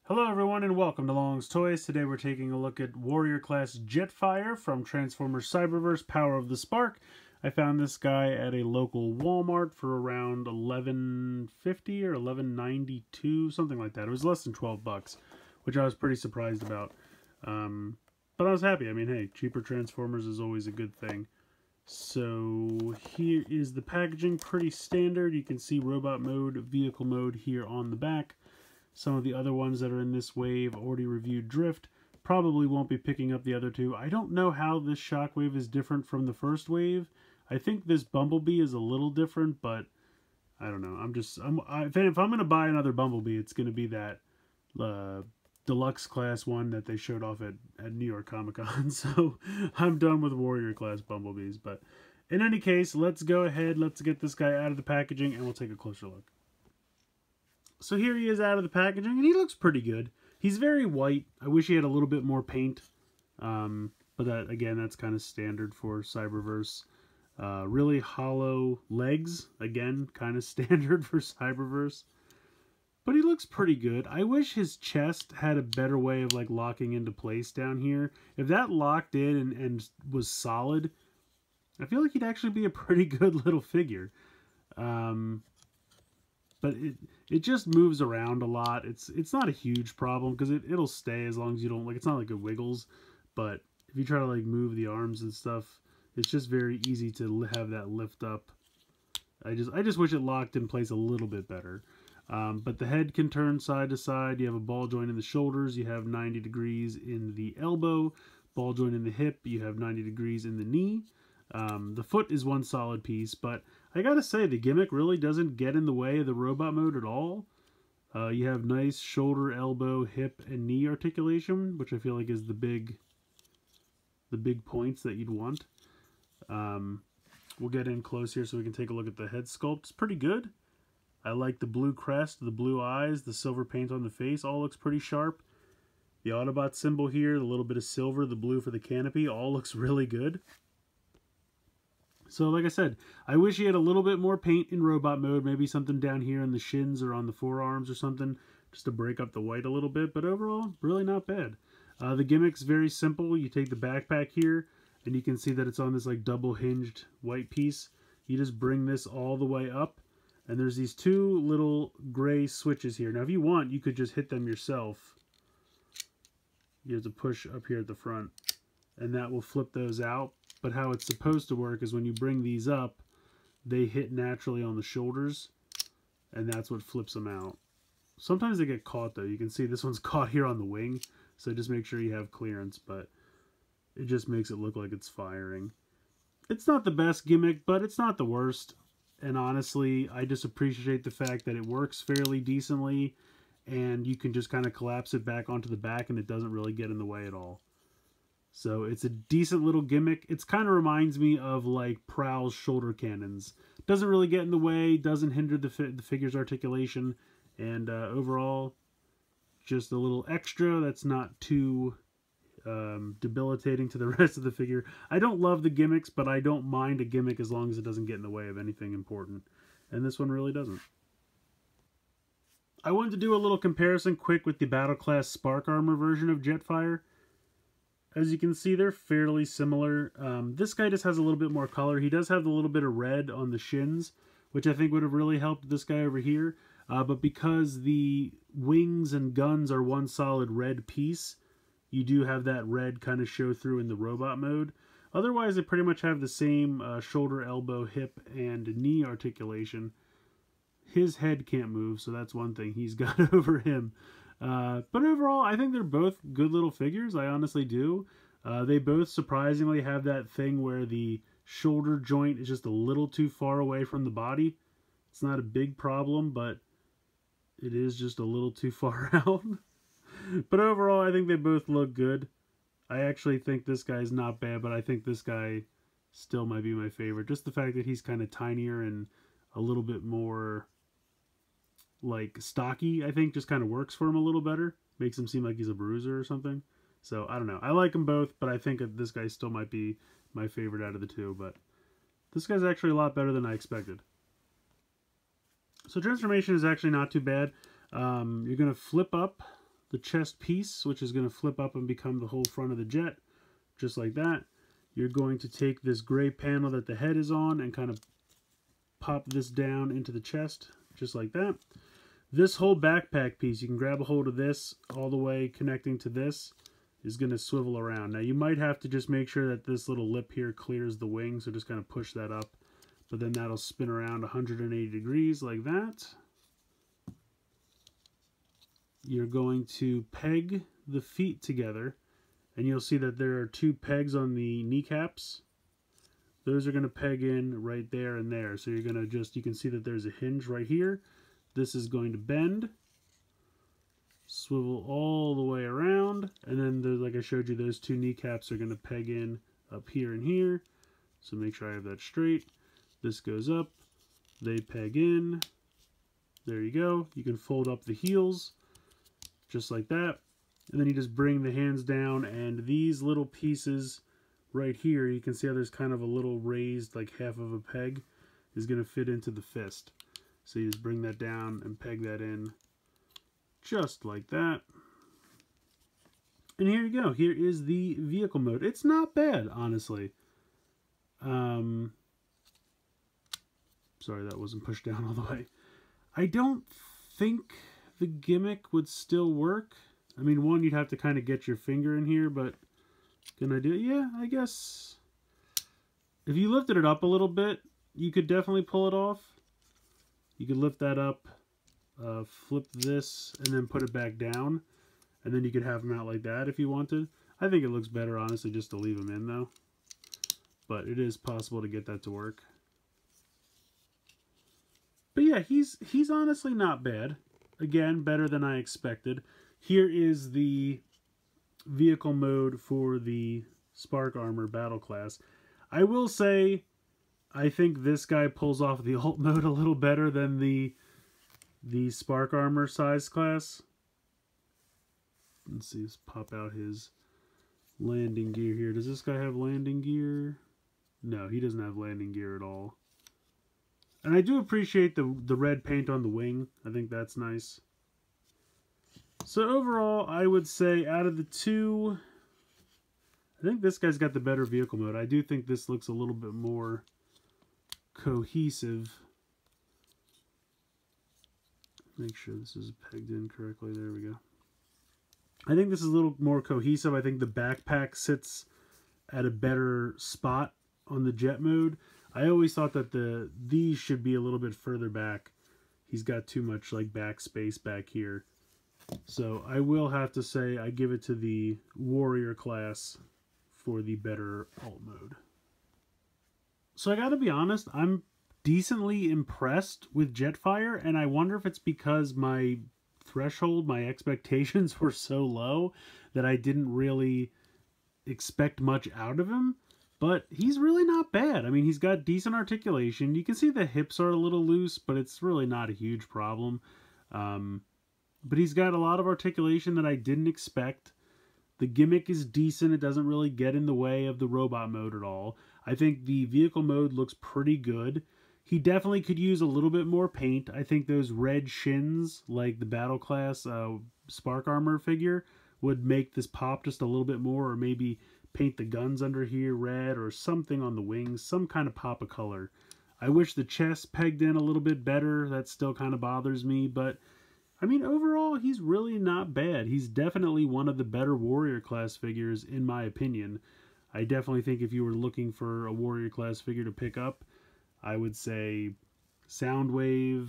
Hello everyone and welcome to Long's Toys. Today we're taking a look at Warrior Class Jetfire from Transformers Cyberverse Power of the Spark. I found this guy at a local Walmart for around $11.50 or $11.92, something like that. It was less than 12 bucks, which I was pretty surprised about. But I was happy. I mean, hey, cheaper Transformers is always a good thing. So here is the packaging, pretty standard. You can see robot mode, vehicle mode here on the back. Some of the other ones that are in this wave already reviewed Drift. Probably won't be picking up the other two. I don't know how this Shockwave is different from the first wave. I think this Bumblebee is a little different, but I don't know. If I'm going to buy another Bumblebee, it's going to be that deluxe class one that they showed off at New York Comic Con. So I'm done with Warrior Class Bumblebees. But in any case, let's go ahead. Let's get this guy out of the packaging and we'll take a closer look. So here he is out of the packaging, and he looks pretty good. He's very white. I wish he had a little bit more paint. But that, again, that's kind of standard for Cyberverse. Really hollow legs. Again, kind of standard for Cyberverse. But he looks pretty good. I wish his chest had a better way of like locking into place down here. If that locked in and was solid, I feel like he'd actually be a pretty good little figure. But it just moves around a lot. It's not a huge problem because it'll stay as long as you don't, like, it's not like it wiggles. But if you try to like move the arms and stuff, it's just very easy to have that lift up. I just wish it locked in place a little bit better. But the head can turn side to side. You have a ball joint in the shoulders. You have 90 degrees in the elbow. Ball joint in the hip. You have 90 degrees in the knee. The foot is one solid piece, but I gotta say, the gimmick really doesn't get in the way of the robot mode at all. You have nice shoulder, elbow, hip, and knee articulation, which I feel like is the big points that you'd want. We'll get in close here so we can take a look at the head sculpt. It's pretty good. I like the blue crest, the blue eyes, the silver paint on the face, all looks pretty sharp. The Autobot symbol here, the little bit of silver, the blue for the canopy, all looks really good. So like I said, I wish he had a little bit more paint in robot mode, maybe something down here in the shins or on the forearms or something, just to break up the white a little bit, but overall, really not bad. The gimmick's very simple. You take the backpack here, and you can see that it's on this like double hinged white piece. You just bring this all the way up, and there's these two little gray switches here. Now if you want, you could just hit them yourself. You have to push up here at the front, and that will flip those out. But how it's supposed to work is when you bring these up, they hit naturally on the shoulders, and that's what flips them out. Sometimes they get caught, though. You can see this one's caught here on the wing, so just make sure you have clearance, but it just makes it look like it's firing. It's not the best gimmick, but it's not the worst. And honestly, I just appreciate the fact that it works fairly decently, and you can just kind of collapse it back onto the back, and it doesn't really get in the way at all. So it's a decent little gimmick. It kind of reminds me of like Prowl's shoulder cannons. Doesn't really get in the way, doesn't hinder the figure's articulation, and overall, just a little extra that's not too debilitating to the rest of the figure. I don't love the gimmicks, but I don't mind a gimmick as long as it doesn't get in the way of anything important. And this one really doesn't. I wanted to do a little comparison quick with the Battle Class Spark Armor version of Jetfire. As you can see, they're fairly similar. This guy just has a little bit more color. He does have a little bit of red on the shins, which I think would have really helped this guy over here. But because the wings and guns are one solid red piece, you do have that red kind of show through in the robot mode. Otherwise, they pretty much have the same shoulder, elbow, hip, and knee articulation. His head can't move, so that's one thing he's got over him. But overall, I think they're both good little figures. I honestly do. They both surprisingly have that thing where the shoulder joint is just a little too far away from the body. It's not a big problem, but it is just a little too far out. But overall, I think they both look good. I actually think this guy's not bad, but I think this guy still might be my favorite. Just the fact that he's kind of tinier and a little bit more like stocky, I think just kind of works for him a little better. Makes him seem like he's a bruiser or something. So I don't know. I like them both, but I think that this guy still might be my favorite out of the two. But this guy's actually a lot better than I expected. So transformation is actually not too bad. You're going to flip up the chest piece, which is going to flip up and become the whole front of the jet, just like that. You're going to take this gray panel that the head is on and kind of pop this down into the chest, just like that. This whole backpack piece, you can grab a hold of this all the way connecting to this, is going to swivel around. Now you might have to just make sure that this little lip here clears the wing, so just kind of push that up, but then that'll spin around 180 degrees like that. You're going to peg the feet together, and you'll see that there are 2 pegs on the kneecaps. Those are going to peg in right there and there. So you're going to just, you can see that there's a hinge right here. This is going to bend, swivel all the way around, and then like I showed you, those 2 kneecaps are going to peg in up here and here. So make sure I have that straight. This goes up, they peg in. There you go. You can fold up the heels just like that. And then you just bring the hands down, and these little pieces right here, you can see how there's kind of a little raised, like half of a peg, is going to fit into the fist. So you just bring that down and peg that in just like that. And here you go. Here is the vehicle mode. It's not bad, honestly. Sorry, that wasn't pushed down all the way. I don't think the gimmick would still work. I mean, one, you'd have to kind of get your finger in here, but can I do it? Yeah, I guess. If you lifted it up a little bit, you could definitely pull it off. You could lift that up, flip this, and then put it back down. And then you could have them out like that if you wanted. I think it looks better, honestly, just to leave them in, though. But it is possible to get that to work. But yeah, he's honestly not bad. Again, better than I expected. Here is the vehicle mode for the Spark Armor Battle Class. I will say, I think this guy pulls off the alt mode a little better than the Spark Armor size class. Let's see, let's pop out his landing gear here. Does this guy have landing gear? No, he doesn't have landing gear at all. And I do appreciate the red paint on the wing. I think that's nice. So overall, I would say out of the 2, I think this guy's got the better vehicle mode. I do think this looks a little bit more cohesive. Make sure this is pegged in correctly. There we go. I think this is a little more cohesive. I think the backpack sits at a better spot on the jet mode. I always thought that these should be a little bit further back. He's got too much like back space back here. So I will have to say I give it to the warrior class for the better alt mode. So I gotta be honest, I'm decently impressed with Jetfire, and I wonder if it's because my threshold, my expectations were so low that I didn't really expect much out of him. But he's really not bad. I mean, he's got decent articulation. You can see the hips are a little loose, but it's really not a huge problem. But he's got a lot of articulation that I didn't expect. The gimmick is decent. It doesn't really get in the way of the robot mode at all. I think the vehicle mode looks pretty good. He definitely could use a little bit more paint. I think those red shins, like the Battle Class Spark Armor figure, would make this pop just a little bit more, or maybe paint the guns under here red or something on the wings, some kind of pop of color. I wish the chest pegged in a little bit better. That still kind of bothers me, but I mean, overall, he's really not bad. He's definitely one of the better warrior class figures, in my opinion. I definitely think if you were looking for a warrior class figure to pick up, I would say Soundwave,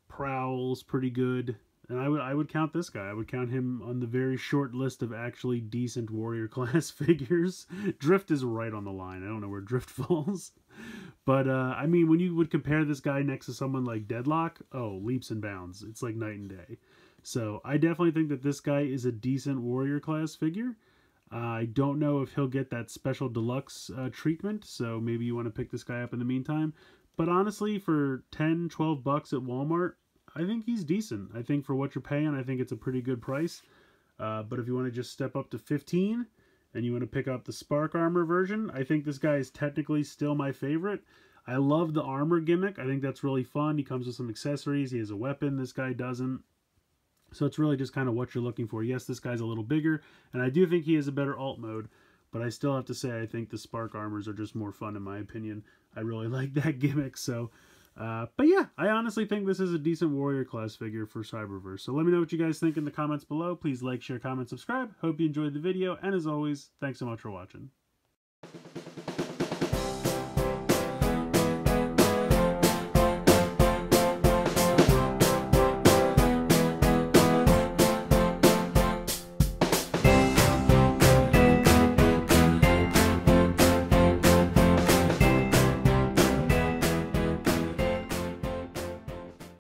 Prowl's pretty good. And I would count this guy. I would count him on the very short list of actually decent warrior class figures. Drift is right on the line. I don't know where Drift falls. But, I mean, when you would compare this guy next to someone like Deadlock, oh, leaps and bounds. It's like night and day. So I definitely think that this guy is a decent warrior class figure. I don't know if he'll get that special deluxe treatment, so maybe you want to pick this guy up in the meantime. But honestly, for 10, 12 bucks at Walmart, I think he's decent. I think for what you're paying, I think it's a pretty good price. But if you want to just step up to 15 and you want to pick up the Spark Armor version, I think this guy is technically still my favorite. I love the armor gimmick. I think that's really fun. He comes with some accessories. He has a weapon. This guy doesn't. So it's really just kind of what you're looking for. Yes, this guy's a little bigger, and I do think he has a better alt mode, but I still have to say I think the Spark armors are just more fun in my opinion. I really like that gimmick, so... but yeah, I honestly think this is a decent warrior class figure for Cyberverse. So let me know what you guys think in the comments below. Please like, share, comment, subscribe. Hope you enjoyed the video, and as always, thanks so much for watching.